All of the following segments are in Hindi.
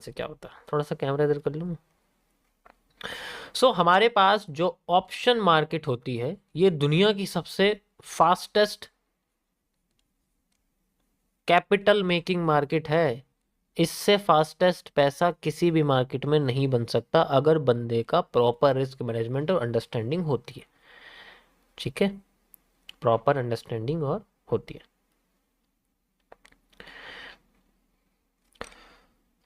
से क्या होता है, थोड़ा सा कैमरा इधर कर लूँ। सो हमारे पास जो ऑप्शन मार्केट होती है ये दुनिया की सबसे फास्टेस्ट कैपिटल मेकिंग मार्केट है। इससे फास्टेस्ट पैसा किसी भी मार्केट में नहीं बन सकता अगर बंदे का प्रॉपर रिस्क मैनेजमेंट और अंडरस्टैंडिंग होती है। ठीक है, प्रॉपर अंडरस्टैंडिंग और होती है।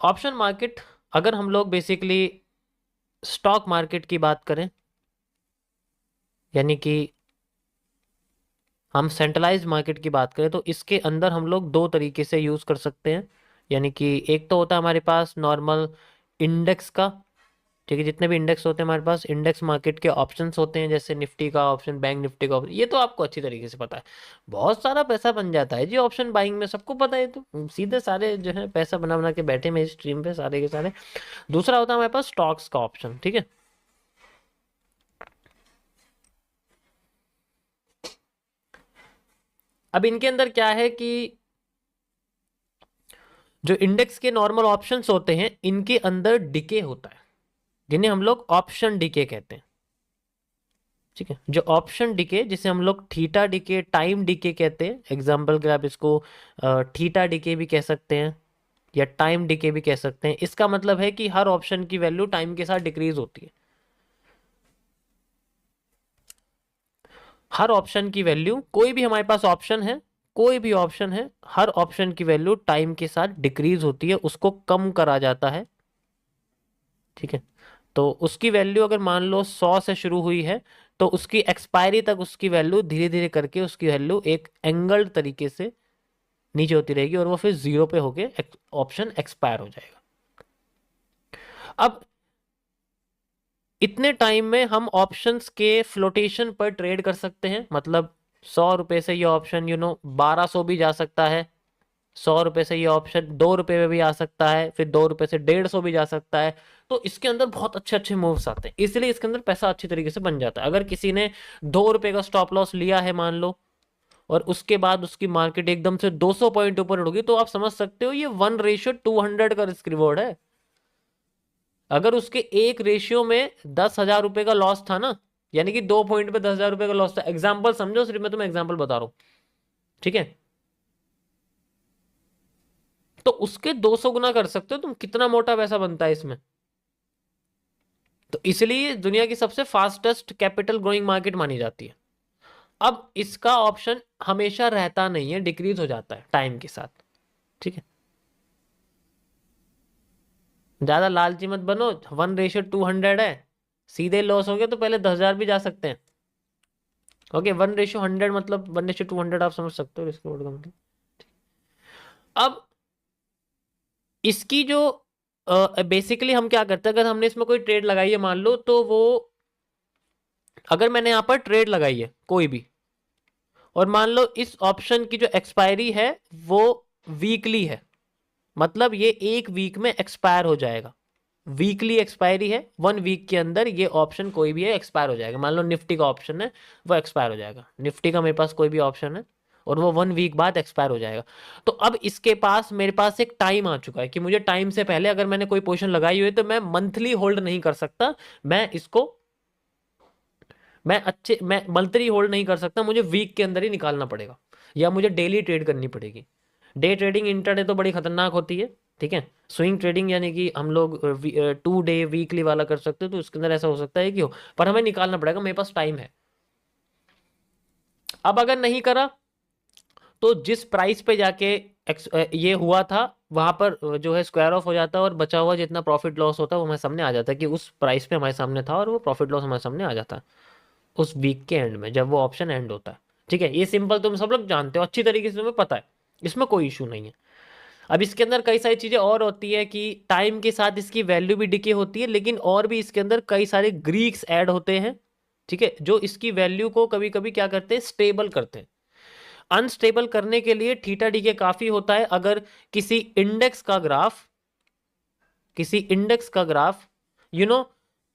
ऑप्शन मार्केट, अगर हम लोग बेसिकली स्टॉक मार्केट की बात करें, यानी कि हम सेंट्रलाइज्ड मार्केट की बात करें, तो इसके अंदर हम लोग दो तरीके से यूज कर सकते हैं। यानी कि एक तो होता है हमारे पास नॉर्मल इंडेक्स का, ठीक है, जितने भी इंडेक्स होते हैं हमारे पास इंडेक्स मार्केट के ऑप्शंस होते हैं, जैसे निफ्टी का ऑप्शन, बैंक निफ्टी का ऑप्शन, ये तो आपको अच्छी तरीके से पता है। बहुत सारा पैसा बन जाता है जी ऑप्शन बाइंग में, सबको पता है। तो सीधे सारे जो है पैसा बना बना के बैठे में स्ट्रीम पे सारे के सारे। दूसरा होता है हमारे पास स्टॉक्स का ऑप्शन, ठीक है। अब इनके अंदर क्या है कि जो इंडेक्स के नॉर्मल ऑप्शंस होते हैं इनके अंदर डिके होता है, जिन्हें हम लोग ऑप्शन डिके कहते हैं। ठीक है, जो ऑप्शन डिके जिसे हम लोग थीटा डिके, टाइम डिके कहते हैं, एग्जाम्पल के आप इसको थीटा डिके भी कह सकते हैं या टाइम डिके भी कह सकते हैं। इसका मतलब है कि हर ऑप्शन की वैल्यू टाइम के साथ डिक्रीज होती है। हर ऑप्शन की वैल्यू, कोई भी हमारे पास ऑप्शन है, कोई भी ऑप्शन है, हर ऑप्शन की वैल्यू टाइम के साथ डिक्रीज होती है, उसको कम करा जाता है। ठीक है, तो उसकी वैल्यू अगर मान लो 100 से शुरू हुई है तो उसकी एक्सपायरी तक उसकी वैल्यू धीरे धीरे करके उसकी वैल्यू एक एंगल्ड तरीके से नीचे होती रहेगी और वो फिर 0 पे होके ऑप्शन एक्सपायर हो जाएगा। अब इतने टाइम में हम ऑप्शंस के फ्लोटेशन पर ट्रेड कर सकते हैं, मतलब 100 रुपए से ये ऑप्शन 1200 भी जा सकता है, 100 रुपए से ये ऑप्शन 2 रुपए में भी आ सकता है, फिर 2 रुपए से 150 भी जा सकता है। तो इसके अंदर बहुत अच्छे अच्छे मूव्स आते हैं, इसलिए इसके अंदर पैसा अच्छी तरीके से बन जाता है। अगर किसी ने 2 रुपए का स्टॉप लॉस लिया है मान लो, और उसके बाद उसकी मार्केट एकदम से 200 पॉइंट ऊपर उड़गी, तो आप समझ सकते हो ये 1:200 का रिस्क रिवॉर्ड है। अगर उसके एक रेशियो में 10,000 रुपए का लॉस था ना, यानी कि 2 पॉइंट पे 10,000 रुपए का लॉस था, एग्जाम्पल समझो, सिर्फ मैं तुम्हें एग्जाम्पल बता रहा हूं, ठीक है, तो उसके 200 गुना कर सकते हो तुम, कितना मोटा पैसा बनता है इसमें। तो इसलिए दुनिया की सबसे फास्टेस्ट कैपिटल ग्रोइंग मार्केट मानी जाती है। अब इसका ऑप्शन हमेशा रहता नहीं है, डिक्रीज हो जाता है टाइम के साथ। ठीक है, ज्यादा लालची मत बनो, 1:200 है, सीधे लॉस हो गया तो पहले 10,000 भी जा सकते हैं। ओके, 1:100 मतलब 1:200 आप समझ सकते हो इसके बोर्ड का मतलब। अब इसकी जो बेसिकली हम क्या करते हैं, अगर हमने इसमें कोई ट्रेड लगाई है मान लो, तो वो, अगर मैंने यहां पर ट्रेड लगाई है कोई भी, और मान लो इस ऑप्शन की जो एक्सपायरी है वो वीकली है, मतलब ये एक वीक में एक्सपायर हो जाएगा। वीकली एक्सपायरी है, 1 वीक के अंदर ये ऑप्शन कोई भी है एक्सपायर हो जाएगा। मान लो निफ्टी का ऑप्शन है वो एक्सपायर हो जाएगा, निफ्टी का मेरे पास कोई भी ऑप्शन है और वो 1 वीक बाद एक्सपायर हो जाएगा। तो अब इसके पास, मेरे पास एक टाइम आ चुका है कि मुझे टाइम से पहले अगर मैंने कोई पोजीशन लगाई हुई है तो मैं मंथली होल्ड नहीं कर सकता, मैं इसको, मैं मंथली होल्ड नहीं कर सकता, मुझे वीक के अंदर ही निकालना पड़ेगा या मुझे डेली ट्रेड करनी पड़ेगी। डे ट्रेडिंग, इंटरडे तो बड़ी खतरनाक होती है। ठीक है, स्विंग ट्रेडिंग यानी कि हम लोग 2 डे वीकली वाला कर सकते हो, तो उसके अंदर ऐसा हो सकता है कि हो, पर हमें निकालना पड़ेगा, मेरे पास टाइम है। अब अगर नहीं करा तो जिस प्राइस पे जाके ये हुआ था वहां पर जो है स्क्वायर ऑफ हो जाता है और बचा हुआ जितना प्रॉफिट लॉस होता है वो हमारे सामने आ जाता है कि उस प्राइस पे हमारे सामने था और वो प्रॉफिट लॉस हमारे सामने आ जाता है उस वीक के एंड में, जब वो ऑप्शन एंड होता है। ठीक है, ये सिंपल तुम सब लोग जानते हो, अच्छी तरीके से तुम्हें पता है, इसमें कोई इशू नहीं है। अब इसके अंदर कई सारी चीजें और होती है कि टाइम के साथ इसकी वैल्यू भी डिके होती है, लेकिन और भी इसके अंदर कई सारे ग्रीक्स ऐड होते हैं। ठीक है, जो इसकी वैल्यू को कभी कभी क्या करते हैं, स्टेबल करते हैं। अनस्टेबल करने के लिए थीटा डीके काफी होता है। अगर किसी इंडेक्स का ग्राफ, किसी इंडेक्स का ग्राफ यू नो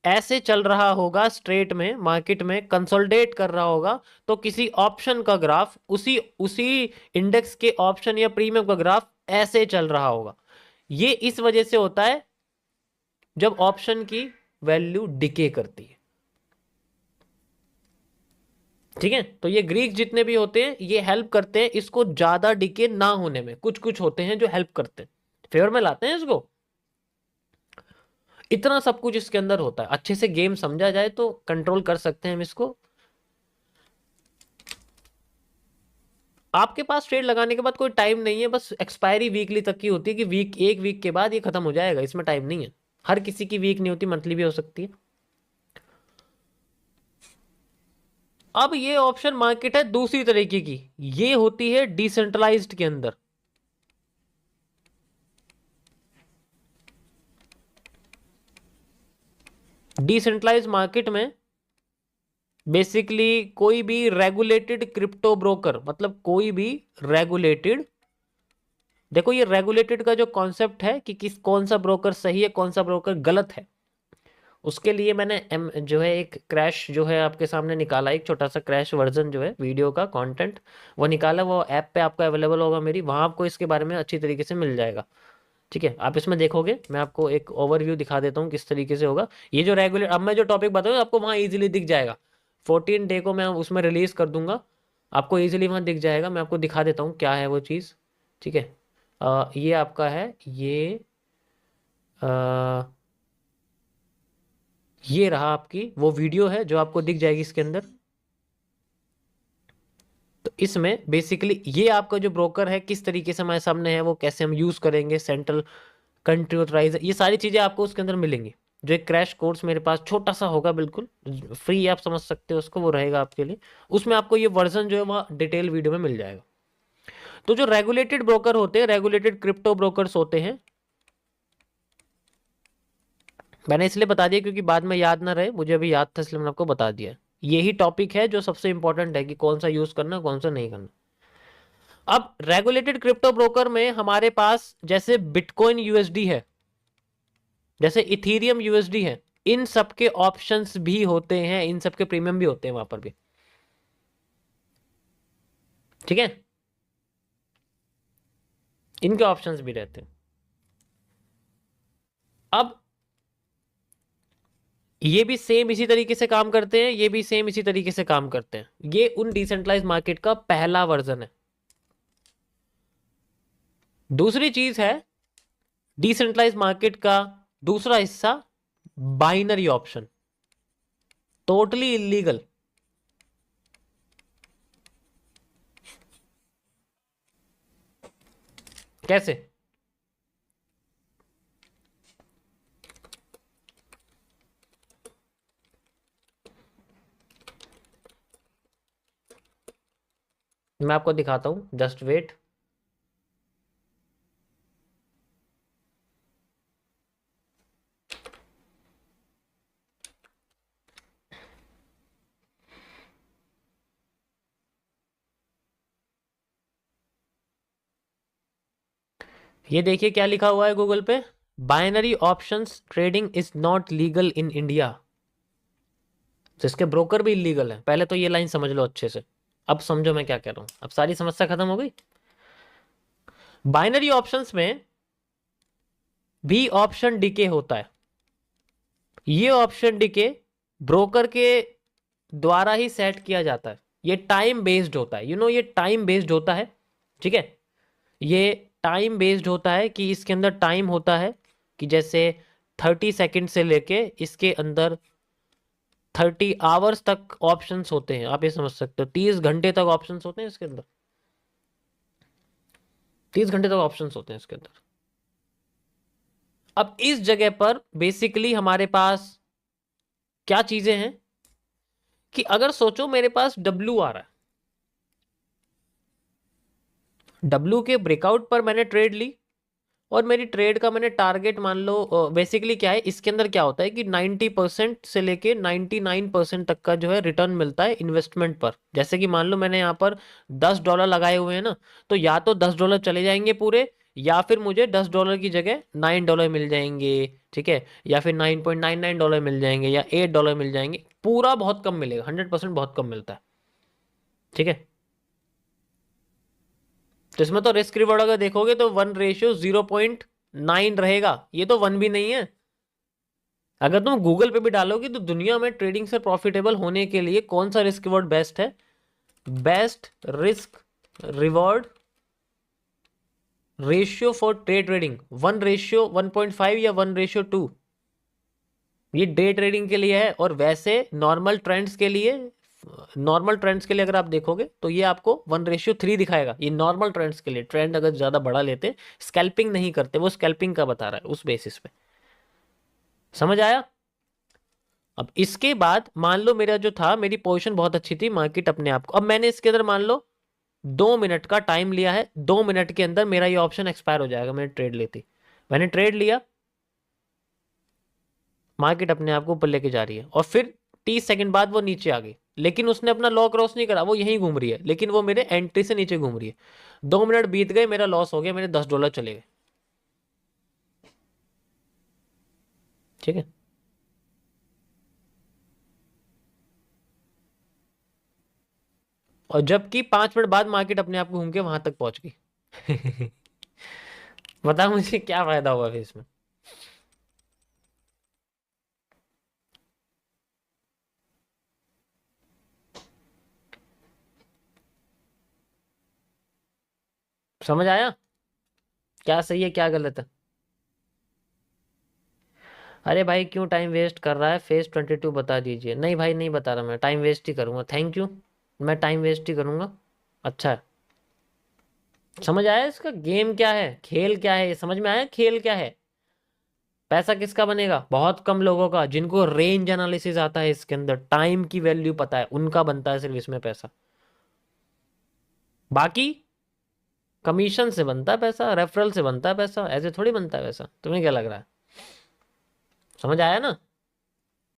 ऐसे चल रहा होगा स्ट्रेट में, मार्केट में कंसोलिडेट कर रहा होगा, तो किसी ऑप्शन का ग्राफ उसी उसी इंडेक्स के ऑप्शन या प्रीमियम का ग्राफ ऐसे चल रहा होगा। ये इस वजह से होता है जब ऑप्शन की वैल्यू डिके करती है। ठीक है, तो ये ग्रीक जितने भी होते हैं ये हेल्प करते हैं इसको ज्यादा डिके ना होने में। कुछ कुछ होते हैं जो हेल्प करते हैं, फेवर में लाते हैं इसको। इतना सब कुछ इसके अंदर होता है, अच्छे से गेम समझा जाए तो कंट्रोल कर सकते हैं हम इसको। आपके पास ट्रेड लगाने के बाद कोई टाइम नहीं है, बस एक्सपायरी वीकली तक की होती है कि एक वीक के बाद ये खत्म हो जाएगा, इसमें टाइम नहीं है। हर किसी की वीक नहीं होती, मंथली भी हो सकती है। अब ये ऑप्शन मार्केट है दूसरी तरीके की, ये होती है डिसेंट्रलाइज्ड के अंदर। डिसेंट्रलाइज्ड मार्केट में बेसिकली कोई भी रेगुलेटेड क्रिप्टो ब्रोकर, मतलब कोई भी रेगुलेटेड, देखो ये रेगुलेटेड का जो कॉन्सेप्ट है कि कौन सा ब्रोकर सही है कौन सा ब्रोकर गलत है, उसके लिए मैंने जो है एक क्रैश जो है आपके सामने निकाला, एक छोटा सा क्रैश वर्जन जो है वीडियो का कंटेंट वो निकाला, वो ऐप पे आपको अवेलेबल होगा मेरी, वहां आपको इसके बारे में अच्छी तरीके से मिल जाएगा। ठीक है, आप इसमें देखोगे, मैं आपको एक ओवरव्यू दिखा देता हूँ किस तरीके से होगा ये जो रेगुलर। अब मैं जो टॉपिक बताऊँ आपको वहाँ इजीली दिख जाएगा, 14 डे को मैं उसमें रिलीज कर दूंगा, आपको इजीली वहाँ दिख जाएगा। मैं आपको दिखा देता हूँ क्या है वो चीज़। ठीक है, ये आपका है, ये रहा आपकी वो वीडियो है जो आपको दिख जाएगी इसके अंदर। तो इसमें बेसिकली ये आपका जो ब्रोकर है किस तरीके से हमारे सामने है, वो कैसे हम यूज करेंगे, सेंट्रल कंट्री ऑथराइजर, ये सारी चीजें आपको उसके अंदर मिलेंगी। जो एक क्रैश कोर्स मेरे पास छोटा सा होगा, बिल्कुल फ्री, आप समझ सकते हो उसको, वो रहेगा आपके लिए। उसमें आपको ये वर्जन जो है वह डिटेल वीडियो में मिल जाएगा। तो जो रेगुलेटेड ब्रोकर होते हैं, रेगुलेटेड क्रिप्टो ब्रोकर्स होते हैं, मैंने इसलिए बता दिया क्योंकि बाद में याद ना रहे, मुझे अभी याद था इसलिए मैंने आपको बता दिया। यही टॉपिक है जो सबसे इंपॉर्टेंट है कि कौन सा यूज करना कौन सा नहीं करना। अब रेगुलेटेड क्रिप्टो ब्रोकर में हमारे पास जैसे बिटकॉइन यूएसडी है, जैसे इथीरियम यूएसडी है, इन सब के ऑप्शंस भी होते हैं, इन सब के प्रीमियम भी होते हैं वहां पर भी। ठीक है, इनके ऑप्शंस भी रहते हैं। अब ये भी सेम इसी तरीके से काम करते हैं, ये भी सेम इसी तरीके से काम करते हैं। ये उन डिसेंट्रलाइज मार्केट का पहला वर्जन है। दूसरी चीज है डिसेंट्रलाइज मार्केट का दूसरा हिस्सा, बाइनरी ऑप्शन, टोटली इलीगल। कैसे? मैं आपको दिखाता हूं, जस्ट वेट। ये देखिए क्या लिखा हुआ है गूगल पे, binary options trading is not legal in India. जिसके ब्रोकर भी इलीगल है। पहले तो ये लाइन समझ लो अच्छे से, अब समझो मैं क्या कह रहा हूं, अब सारी समस्या खत्म हो गई। बाइनरी ऑप्शंस में भी ऑप्शन डीके होता है। ये ऑप्शन डीके ब्रोकर के द्वारा ही सेट किया जाता है। ये टाइम बेस्ड होता है, ये टाइम बेस्ड होता है। ठीक है, ये टाइम बेस्ड होता है कि इसके अंदर टाइम होता है कि जैसे 30 सेकेंड से लेके इसके अंदर 30 आवर्स तक ऑप्शंस होते हैं। आप ये समझ सकते हो 30 घंटे तक ऑप्शंस होते हैं इसके अंदर, 30 घंटे तक ऑप्शंस होते हैं इसके अंदर। अब इस जगह पर बेसिकली हमारे पास क्या चीजें हैं कि अगर सोचो मेरे पास डब्ल्यू आ रहा है, डब्ल्यू के ब्रेकआउट पर मैंने ट्रेड ली और मेरी ट्रेड का मैंने टारगेट मान लो, बेसिकली क्या है इसके अंदर क्या होता है कि 90% से लेके 99% तक का जो है रिटर्न मिलता है इन्वेस्टमेंट पर। जैसे कि मान लो मैंने यहाँ पर $10 लगाए हुए हैं ना, तो या तो $10 चले जाएंगे पूरे, या फिर मुझे $10 की जगह $9 मिल जाएंगे। ठीक है, या फिर $9.99 मिल जाएंगे, या $8 मिल जाएंगे। पूरा बहुत कम मिलेगा, 100% बहुत कम मिलता है। ठीक है, तो इसमें तो रिस्क रिवॉर्ड अगर देखोगे तो 1:0.0 9 रहेगा, ये तो 1 भी नहीं है। अगर तुम गूगल पे भी डालोगे तो दुनिया में ट्रेडिंग से प्रॉफिटेबल होने के लिए कौन सा रिस्क रिवॉर्ड बेस्ट है, best risk reward ratio for day trading 1:1.5 या 1:2, ये डे ट्रेडिंग के लिए है। और वैसे नॉर्मल ट्रेंड्स के लिए अगर आप देखोगे तो ये आपको 1:3 दिखाएगा। ये नॉर्मल ट्रेंड्स के लिए, ट्रेंड अगर ज्यादा बड़ा लेते, स्कैल्पिंग नहीं करते, वो स्कैल्पिंग का बता रहा है उस बेसिस पे। समझ आया? अब इसके बाद मान लो मेरा जो था, मेरी पोजीशन बहुत अच्छी थी, मार्केट अपने आप को, अब मैंने इसके अंदर मान लो 2 मिनट का टाइम लिया है, 2 मिनट के अंदर मेरा ये ऑप्शन एक्सपायर हो जाएगा, मैंने ट्रेड लेती, मैंने ट्रेड लिया, मार्केट अपने आप को ऊपर लेके जा रही है और फिर 30 सेकंड बाद वो नीचे आ गई, लेकिन उसने अपना लॉ क्रॉस नहीं करा, वो यहीं घूम रही है, लेकिन वो मेरे एंट्री से नीचे घूम रही है। 2 मिनट बीत गए, मेरा लॉस हो गया, मेरे $10 चले गए। ठीक है। और जबकि 5 मिनट बाद मार्केट अपने आप को घूम के वहां तक पहुंच गई। बता मुझे क्या फायदा हुआ फिर इसमें? समझ आया क्या सही है क्या गलत है? अरे भाई क्यों टाइम वेस्ट कर रहा है, फेस 22 बता दीजिए। नहीं भाई नहीं बता रहा, मैं टाइम वेस्ट ही करूंगा, थैंक यू, मैं टाइम वेस्ट ही करूंगा। अच्छा है। समझ आया इसका गेम क्या है, खेल क्या है, ये समझ में आया खेल क्या है? पैसा किसका बनेगा? बहुत कम लोगों का, जिनको रेंज एनालिसिस आता है, इसके अंदर टाइम की वैल्यू पता है, उनका बनता है सिर्फ इसमें पैसा। बाकी कमीशन से बनता है पैसा, रेफरल से बनता है पैसा, ऐसे थोड़ी बनता है पैसा। तुम्हें क्या लग रहा है? समझ आया ना?